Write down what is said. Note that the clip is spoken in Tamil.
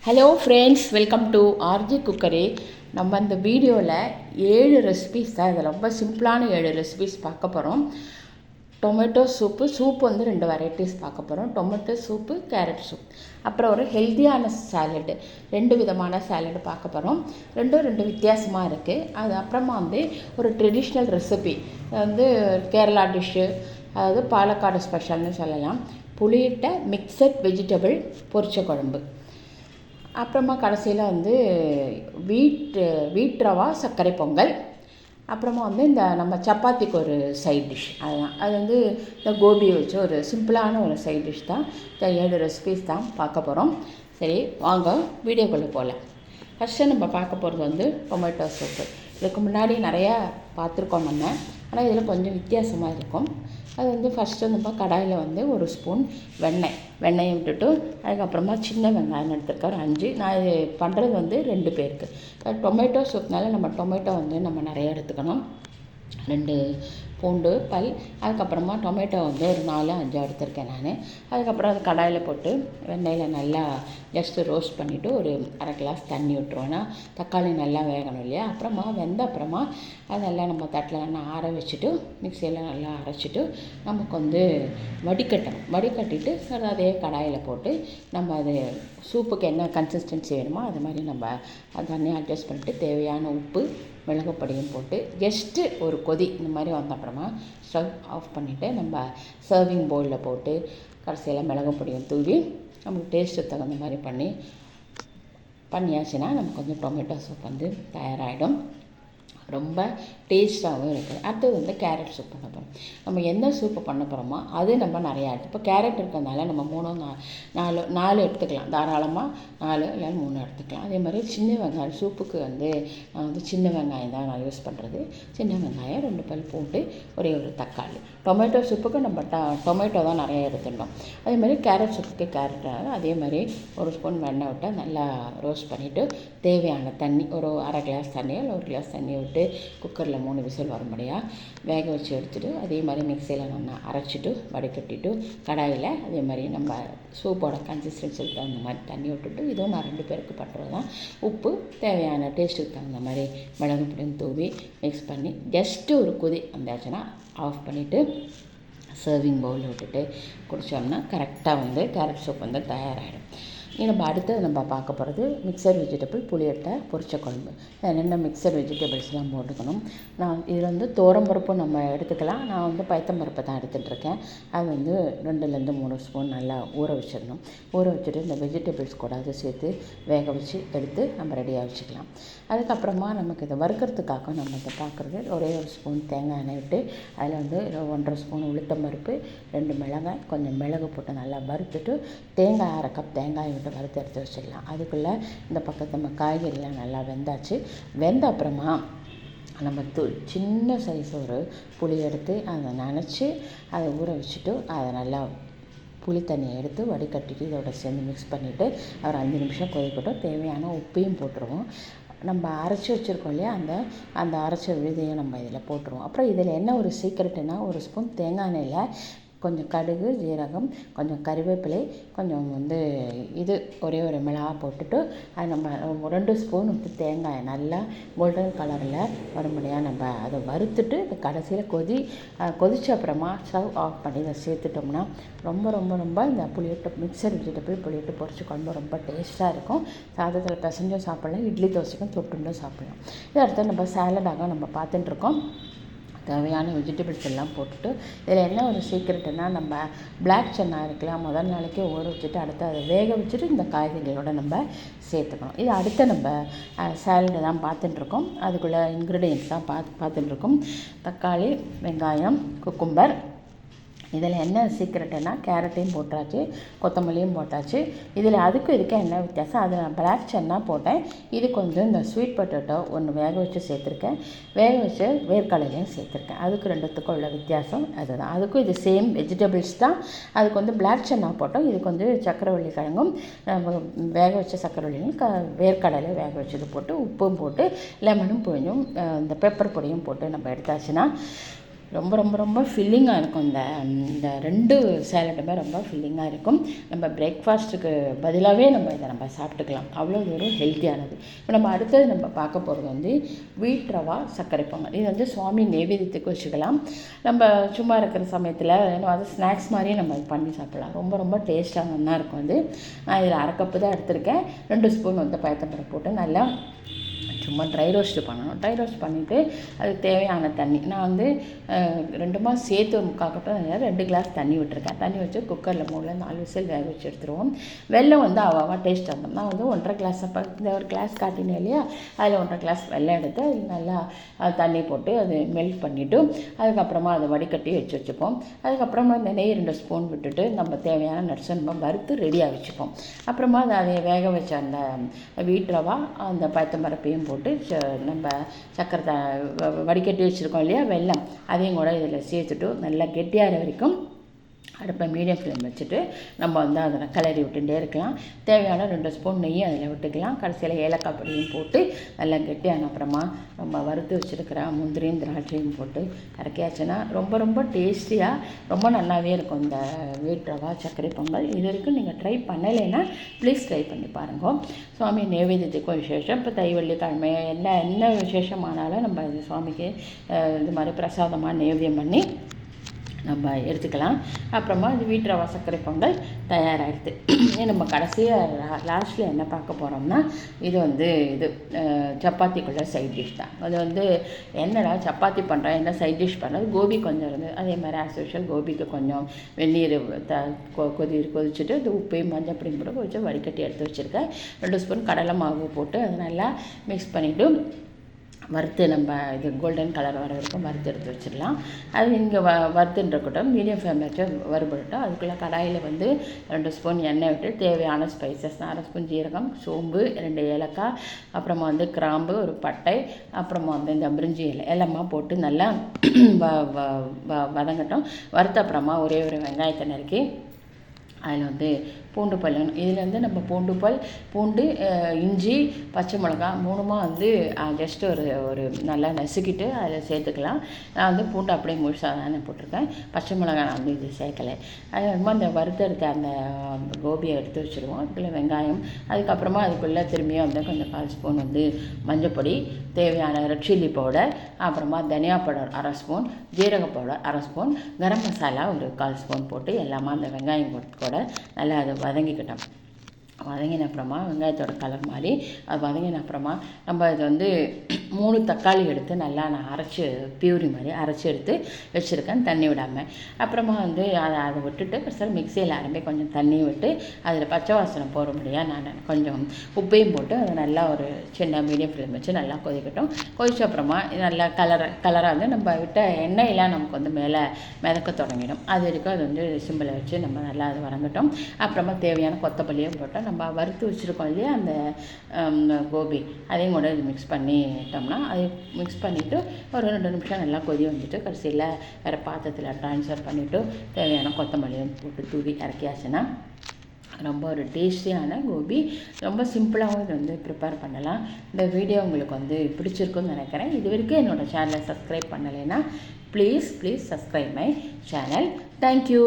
Hello friends, welcome to RG cookery. நம்ம இந்த வீடியோவில் 7 ரெசிபிஸ் தான், இது ரொம்ப சிம்பிளான 7 ரெசிபிஸ் பார்க்க போகிறோம். டொமேட்டோ சூப்பு வந்து 2 வெரைட்டிஸ் பார்க்க போகிறோம். Tomato soup, carrot soup. அப்புறம் ஒரு ஹெல்த்தியான சாலடு, 2 விதமான சாலடு பார்க்க போகிறோம். ரெண்டு வித்தியாசமாக இருக்குது. அது அப்புறமா வந்து ஒரு ட்ரெடிஷ்னல் ரெசிபி வந்து கேரளா டிஷ்ஷு, அதாவது பாலக்காடு ஸ்பெஷல்னு சொல்லலாம். புளியிட்ட மிக்சட் வெஜிடபிள் பொரிச்ச குழம்பு. அப்புறமா கடைசியில் வந்து வீட் ரவா சர்க்கரை பொங்கல். அப்புறமா வந்து இந்த நம்ம சப்பாத்திக்கு ஒரு சைட் டிஷ், அதுதான். அது வந்து இந்த கோபியை வச்சு ஒரு சிம்பிளான ஒரு சைட் டிஷ் தான். இந்த 7 ரெசிபிஸ் தான் பார்க்க போகிறோம். சரி, வாங்க வீடியோக்குள்ளே போகலாம். ஃபஸ்ட்டு நம்ம பார்க்க போகிறது வந்து டொமேட்டோ சூப்பு. இதுக்கு முன்னாடி நிறையா பார்த்துருக்கோம் நம்ம, ஆனால் இதில் கொஞ்சம் வித்தியாசமாக இருக்கும். அது வந்து ஃபஸ்ட்டு நம்ம கடாயில் வந்து ஒரு ஸ்பூன் வெண்ணெயை விட்டுட்டு, அதுக்கப்புறமா சின்ன வெங்காயம் எடுத்துருக்கேன் ஒரு 5. நான் இது பண்ணுறது வந்து 2 பேருக்கு. டொமேட்டோ சூப்னால நம்ம டொமேட்டோ வந்து நம்ம நிறைய எடுத்துக்கணும். 2 பூண்டு பல், அதுக்கப்புறமா டொமேட்டோ வந்து ஒரு 4-5 எடுத்திருக்கேன் நான். அதுக்கப்புறம் அது கடாயில் போட்டு வெண்ணெயில் நல்லா ஜஸ்ட்டு ரோஸ்ட் பண்ணிவிட்டு ஒரு அரை கிளாஸ் தண்ணி விட்டுருவோன்னா தக்காளி நல்லா வேகணும் இல்லையா. அப்புறமா வெந்த அப்புறமா அதெல்லாம் நம்ம தட்டில் நல்லா ஆற வச்சுட்டு மிக்சியில் நல்லா அரைச்சிட்டு நமக்கு வந்து வடிகட்டிட்டு அதே கடாயில் போட்டு நம்ம அது சூப்புக்கு என்ன கன்சிஸ்டன்சி வேணுமோ அது மாதிரி நம்ம தண்ணியை அட்ஜஸ்ட் பண்ணிவிட்டு தேவையான உப்பு மிளகுப்பொடியும் போட்டு ஜஸ்ட்டு ஒரு கொதி இந்த மாதிரி வந்த அப்புறமா ஸ்டவ் ஆஃப் பண்ணிவிட்டு நம்ம சர்விங் பவுலில் போட்டு கடைசியில் மிளகுப்பொடியும் தூவி நமக்கு டேஸ்ட்டு தகுந்த மாதிரி பண்ணியாச்சுன்னா நமக்கு கொஞ்சம் டொமேட்டோ சூப் வந்து தயாராகிடும். ரொம்ப டேஸ்ட்டாகவும் இருக்குது. அடுத்தது வந்து கேரட் சூப் பண்ண போகிறோம். நம்ம என்ன சூப்பு பண்ண போகிறோமோ அது நம்ம நிறையா இப்போ கேரட் இருக்கிறதுனால நம்ம 4 எடுத்துக்கலாம். தாராளமாக 4 இல்லை 3 எடுத்துக்கலாம். அதே மாதிரி சின்ன வெங்காயம் சூப்புக்கு வந்து நான் வந்து சின்ன வெங்காயம் தான் நான் யூஸ் பண்ணுறது. சின்ன வெங்காயம் 2 பல் பூண்டு, ஒரே ஒரு தக்காளி. டொமேட்டோ சூப்புக்கு நம்ம டொமேட்டோ தான் நிறையா எடுத்துட்டோம். அதே மாதிரி கேரட் சூப்புக்கு கேரட் அதே மாதிரி ஒரு ஸ்பூன் வெண்ணெய் விட்டு நல்லா ரோஸ்ட் பண்ணிவிட்டு தேவையான தண்ணி ஒரு அரை கிளாஸ் தண்ணியோ இல்லை 1 கிளாஸ் தண்ணியை விட்டு குக்கரில் 3 விசில் வரும்படியாக வேக வச்சு எடுத்துகிட்டு அதே மாதிரி மிக்சியில் நம்ம அரைச்சிட்டு வடிகட்டிட்டு கடாயில் அதே மாதிரி நம்ம சூப்போட கன்சிஸ்டன்சிக்கு தகுந்த மாதிரி தண்ணி விட்டுட்டு, இதுவும் நான் 2 பேருக்கு பண்ணுறது தான். உப்பு தேவையான டேஸ்ட்டுக்கு தகுந்த மாதிரி மிளகு பொடியும் தூவி மிக்ஸ் பண்ணி ஜஸ்ட்டு ஒரு கொதி வந்தாச்சுன்னா ஆஃப் பண்ணிவிட்டு சர்விங் பவுலில் விட்டுட்டு குடித்தோம்னா கரெக்டாக வந்து கேரட் சூப் வந்து தயாராகிடும். நம்ம அடுத்தது நம்ம பார்க்க போகிறது மிக்சர் வெஜிடபிள் புளியட்டை பொரிச்ச குழம்பு. என்னென்ன மிக்சர் வெஜிடபிள்ஸ்லாம் போட்டுக்கணும். நான் இதில் வந்து துவரம்பருப்பு நம்ம எடுத்துக்கலாம். நான் வந்து பயத்தம்பருப்பை தான் எடுத்துகிட்ருக்கேன். அது வந்து 2லேருந்து 3 ஸ்பூன் நல்லா ஊற வச்சிடணும். ஊற வச்சுட்டு இந்த வெஜிடபிள்ஸ் கூட அதை சேர்த்து வேக வச்சு எடுத்து நம்ம ரெடியாக வச்சுக்கலாம். அதுக்கப்புறமா நமக்கு இதை வறுக்கிறதுக்காக நம்ம இதை பார்க்குறது ஒரே ஒரு ஸ்பூன் தேங்காய் எண்ணெய் விட்டு அதில் வந்து 1.5 ஸ்பூன் உளுத்தம்பருப்பு, 2 மிளகாய், கொஞ்சம் மிளகு போட்டு நல்லா வறுத்துட்டு தேங்காய் 1/2 கப் தேங்காய் விட்டு வறுத்து எடுத்து வச்சிடலாம். அதுக்குள்ளே இந்த பக்கத்து நம்ம காய்கறிலாம் நல்லா வெந்தாச்சு. வெந்த அப்புறமா நம்ம சின்ன சைஸ் ஒரு புளி எடுத்து அதை நனைச்சி அதை ஊற வச்சுட்டு அதை நல்லா புளி தண்ணியை எடுத்து வடிகட்டிட்டு இதோட சேர்ந்து மிக்ஸ் பண்ணிவிட்டு ஒரு 5 நிமிஷம் கொதிக்கட்டும். தேவையான உப்பையும் போட்டுருவோம். நம்ம அரைச்சி வச்சுருக்கோம் இல்லையா, அந்த அரைச்ச விழுதையை நம்ம இதில் போட்டுருவோம். அப்புறம் இதில் என்ன ஒரு சீக்ரெட்டுன்னா, ஒரு ஸ்பூன் தேங்காய் எண்ணெயில் கொஞ்சம் கடுகு, ஜீரகம், கொஞ்சம் கறிவேப்பிலை, கொஞ்சம் வந்து இது ஒரே ஒரு மிளகா போட்டுட்டு அது நம்ம 2 ஸ்பூன் விட்டு தேங்காயை நல்லா கோல்டன் கலரில் வரும்படியாக நம்ம அதை வறுத்துட்டு கடைசியில் கொதிச்ச அப்புறமா ஸ்டவ் ஆஃப் பண்ணி இதை சேர்த்துட்டோம்னா ரொம்ப ரொம்ப ரொம்ப இந்த புளியட்டு மிக்சர் வெஜிடபிள் புளியட்டு பொரிச்ச குழம்பு ரொம்ப டேஸ்ட்டாக இருக்கும். சாதத்தில் பிசைஞ்சும் சாப்பிட்லாம், இட்லி தோசைக்கும் தொட்டுண்டும் சாப்பிட்லாம். இது அடுத்து நம்ம சாலடாக நம்ம பார்த்துட்டுருக்கோம். தேவையான வெஜிடபிள்ஸ் எல்லாம் போட்டுட்டு இதில் என்ன ஒரு சீக்ரெட்டுன்னா, நம்ம பிளாக் சன்னா இருக்கலாம் முதல் நாளைக்கே ஊற வச்சுட்டு அடுத்து அதை வேக வச்சுட்டு இந்த காய்கறிகளோடு நம்ம சேர்த்துக்கணும். இது அடுத்த நம்ம சாலடு தான் பார்த்துட்டுருக்கோம். அதுக்குள்ளே இன்க்ரீடியன்ஸ் தான் பார்த்துட்டுருக்கோம். தக்காளி, வெங்காயம், குக்கும்பர். இதில் என்ன சீக்ரெட்டுன்னா, கேரட்டையும் போட்டாச்சு, கொத்தமல்லியும் போட்டாச்சு. இதில் இதுக்கு என்ன வித்தியாசம், அதில் நான் பிளாக் சன்னா போட்டேன். இது கொஞ்சம் இந்த ஸ்வீட் பொட்டேட்டோ ஒன்று வேக வச்சு சேர்த்துருக்கேன். வேக வச்சு வேர்க்கடலையும் சேர்த்துருக்கேன். அதுக்கு 2த்துக்கும் உள்ள வித்தியாசம் அதுதான். அதுக்கும் இது சேம் வெஜிடபிள்ஸ் தான். அதுக்கு வந்து பிளாக் சன்னா போட்டோம். இதுக்கு வந்து சக்கரவள்ளி கிழங்கும் வேக வச்ச சக்கரவள்ளியும் வேர்க்கடலை வேக வச்சது போட்டு உப்பும் போட்டு லெமனும் புழிஞ்சும் இந்த பெப்பர் பொடியும் போட்டு நம்ம எடுத்தாச்சுன்னா ரொம்ப ரொம்ப ரொம்ப ஃபில்லிங்காக இருக்கும். இந்த 2 சேலட்டுமே ரொம்ப ஃபில்லிங்காக இருக்கும். நம்ம பிரேக்ஃபாஸ்ட்டுக்கு பதிலாகவே நம்ம இதை நம்ம சாப்பிட்டுக்கலாம். அவ்வளோ தூரம் ஹெல்த்தியானது. இப்போ நம்ம அடுத்தது நம்ம பார்க்க போகிறது வந்து வீட் ரவா சர்க்கரை பொங்கல். இது வந்து சுவாமி நைவேத்தியத்துக்கு வச்சுக்கலாம். நம்ம சும்மா இருக்கிற சமயத்தில் அது ஸ்நாக்ஸ் மாதிரியும் நம்ம பண்ணி சாப்பிட்லாம். ரொம்ப ரொம்ப டேஸ்ட்டாக நல்லா இருக்கும். அது நான் இதில் 1/2 கப்பு தான் எடுத்திருக்கேன். 2 ஸ்பூன் வந்து பயத்தம்பருப்பு போட்டு நல்லா சும்மா ட்ரை ரோஸ்ட்டு பண்ணணும். ட்ரை ரோஸ்ட் பண்ணிவிட்டு அதுக்கு தேவையான தண்ணி நான் வந்து 2 மாதம் சேர்த்து ஒரு 3/4 கப்பு 2 கிளாஸ் தண்ணி விட்டுருக்கேன். தண்ணி வச்சு குக்கரில் 3-4 விசில் வேக வச்சு எடுத்துருவோம். வெல்லம் வந்து அவ்வளோவா டேஸ்ட் வந்தோம். நான் வந்து 1/2 கிளாஸ் அப்போ இந்த ஒரு கிளாஸ் காட்டினேன் இல்லையா, அதில் 1/2 கிளாஸ் வெல்லம் எடுத்து அது நல்லா தண்ணி போட்டு அது மெல்ட் பண்ணிவிட்டு அதுக்கப்புறமா அதை வடிகட்டி வச்சுப்போம். அதுக்கப்புறமா இந்த நெய் 2 ஸ்பூன் விட்டுட்டு நம்ம தேவையான நட்ஸை நம்ம வறுத்து ரெடியாக வச்சுப்போம். அப்புறமா அதை வேக வச்ச அந்த வீட் ரவா அந்த பயத்தம்பருப்பையும் போட்டு நம்ம சக்கரை வடிகட்டி வச்சுருக்கோம் இல்லையா வெல்லம், அதையும் கூட இதில் சேர்த்துட்டு நல்லா கெட்டியாகிற வரைக்கும் அடுப்பை மீடியம் ஃப்ளேம் வச்சுட்டு நம்ம வந்து அதை கிளறி விட்டுட்டே இருக்கலாம். தேவையான 2 ஸ்பூன் நெய்யும் அதில் விட்டுக்கலாம். கடைசியில் ஏலக்காய் பொடியும் போட்டு நல்லா கெட்டியான அப்புறமா நம்ம வறுத்து வச்சுருக்கிற முந்திரியும் திராட்சையும் போட்டு இறக்கியாச்சுன்னா ரொம்ப ரொம்ப டேஸ்டியாக ரொம்ப நல்லாவே இருக்கும் இந்த வீட் ரவா சர்க்கரை பொங்கல். இது வரைக்கும் நீங்கள் ட்ரை பண்ணலைன்னா ப்ளீஸ் ட்ரை பண்ணி பாருங்க. சுவாமி நைவேத்தியத்துக்கும் விசேஷம். இப்போ தைவள்ளிக்கிழமை என்ன விசேஷமானாலும் நம்ம இது சுவாமிக்கு இது மாதிரி பிரசாதமாக நைவேத்தியம் பண்ணி நம்ம எடுத்துக்கலாம். அப்புறமா இது வீட் ரவா சர்க்கரை பொங்கல் தயாராகிடுது. நம்ம கடைசியாக லாஸ்ட்டில் என்ன பார்க்க போகிறோம்னா இது வந்து சப்பாத்திக்குள்ள சைட் டிஷ் தான். அது வந்து என்னடா சப்பாத்தி பண்ணுறேன் என்ன சைட் டிஷ் பண்ணுறது, கோபி கொஞ்சம் இருந்து அதே மாதிரி ஆஸ் யூஷுவல் கோபிக்கு கொஞ்சம் வெந்நீர் கொதிச்சுட்டு அது உப்பையும் மஞ்சள் பொடியும் போட்டு கொஞ்சம் வடிகட்டி எடுத்து வச்சுருக்கேன். 2 ஸ்பூன் கடலை மாவு போட்டு அதை நல்லா மிக்ஸ் பண்ணிவிட்டு வறுத்து நம்ம இது கோல்டன் கலர் வர வரைக்கும் வறுத்து எடுத்து வச்சிடலாம். அது இங்கே வறுத்துன்றக்கட்டும் மீடியம் ஃப்ளேமில் வச்சு வறுபடட்டும். அதுக்குள்ளே கடாயில் வந்து 2 ஸ்பூன் எண்ணெய் விட்டு தேவையான ஸ்பைசஸ் 1/2 ஸ்பூன் ஜீரகம், சோம்பு, 2 ஏலக்காய், அப்புறமா வந்து கிராம்பு, ஒரு பட்டை, அப்புறமா வந்து இந்த பிரிஞ்சி இலை எல்லாமே போட்டு நல்லா வதங்கட்டும். வறுத்த அப்புறமா ஒரே ஒரு வெங்காயத்தை நறுக்கி அதில் வந்து பூண்டு பல் இதில் வந்து நம்ம பூண்டு இஞ்சி பச்சை மிளகா 3மா வந்து ஜஸ்ட் ஒரு நல்லா நசுக்கிட்டு அதில் சேர்த்துக்கலாம். நான் வந்து பூண்டு அப்படியே முழுசாக தானே போட்டிருக்கேன். பச்சை மிளகா நான் வந்து இது சேர்க்கலை. அது வந்து அந்த வறுத்தெடுத்த அந்த கோபியை எடுத்து வச்சுருவோம். அதுக்குள்ளே வெங்காயம், அதுக்கப்புறமா அதுக்குள்ளே திரும்பியும் வந்து கொஞ்சம் 1/4 ஸ்பூன் வந்து மஞ்சப்பொடி, தேவையான ரெட் சில்லி பவுடர், அப்புறமா தனியா பவுடர் 1/2 ஸ்பூன், ஜீரக பவுடர் 1/2 ஸ்பூன், கரம் மசாலா ஒரு 1/4 ஸ்பூன் போட்டு எல்லாமே அந்த வெங்காயம் கூட நல்லா அதை வதங்கிக்கிட்டோம். வதங்கின அப்புறமா வெங்காயத்தோட கலர் மாதிரி அது வதங்கின அப்புறமா நம்ம இது வந்து 3 தக்காளி எடுத்து நல்லா நான் அரைச்சி பியூரி மாதிரி அரைச்சி எடுத்து வச்சுருக்கேன் தண்ணி விடாமல். அப்புறமா வந்து அதை விட்டுட்டு கடைசியில் மிக்சியில் அரைம்பி கொஞ்சம் தண்ணி விட்டு அதில் பச்சை வாசனை போகிற முடியாது நான் கொஞ்சம் உப்பையும் போட்டு அதை நல்லா ஒரு சின்ன மீடியம் ஃப்ளேம் வச்சு நல்லா கொதிக்கட்டும். கொதிச்ச அப்புறமா நல்லா கலராக வந்து நம்ம விட்ட எண்ணெயெல்லாம் நமக்கு வந்து மேலே மிதக்க தொடங்கிடும். அது வரைக்கும் அது வந்து சிம்பிளை வச்சு நம்ம நல்லா அது வதங்கட்டும். அப்புறமா தேவையான கொத்தமல்லியும் போட்டால் நம்ம வறுத்து வச்சுருக்கோம் இல்லையா அந்த கோபி அதையும் கூட இது மிக்ஸ் பண்ணிட்டோம்னா அதை மிக்ஸ் பண்ணிவிட்டு ஒரு 2 நிமிஷம் நல்லா கொதி வந்துட்டு கடைசியில் வேறு பாத்திரத்தில் ட்ரான்ஸ்ஃபர் பண்ணிவிட்டு தேவையான கொத்தமல்லியும் போட்டு தூவி இறக்கியாச்சுன்னா ரொம்ப ஒரு டேஸ்டியான கோபி. ரொம்ப சிம்பிளாகவும் இது வந்து ப்ரிப்பேர் பண்ணலாம். இந்த வீடியோ உங்களுக்கு வந்து பிடிச்சிருக்குன்னு நினைக்கிறேன். இது வரைக்கும் என்னோடய சேனலை சப்ஸ்கிரைப் பண்ணலைன்னா please subscribe my channel. Thank you.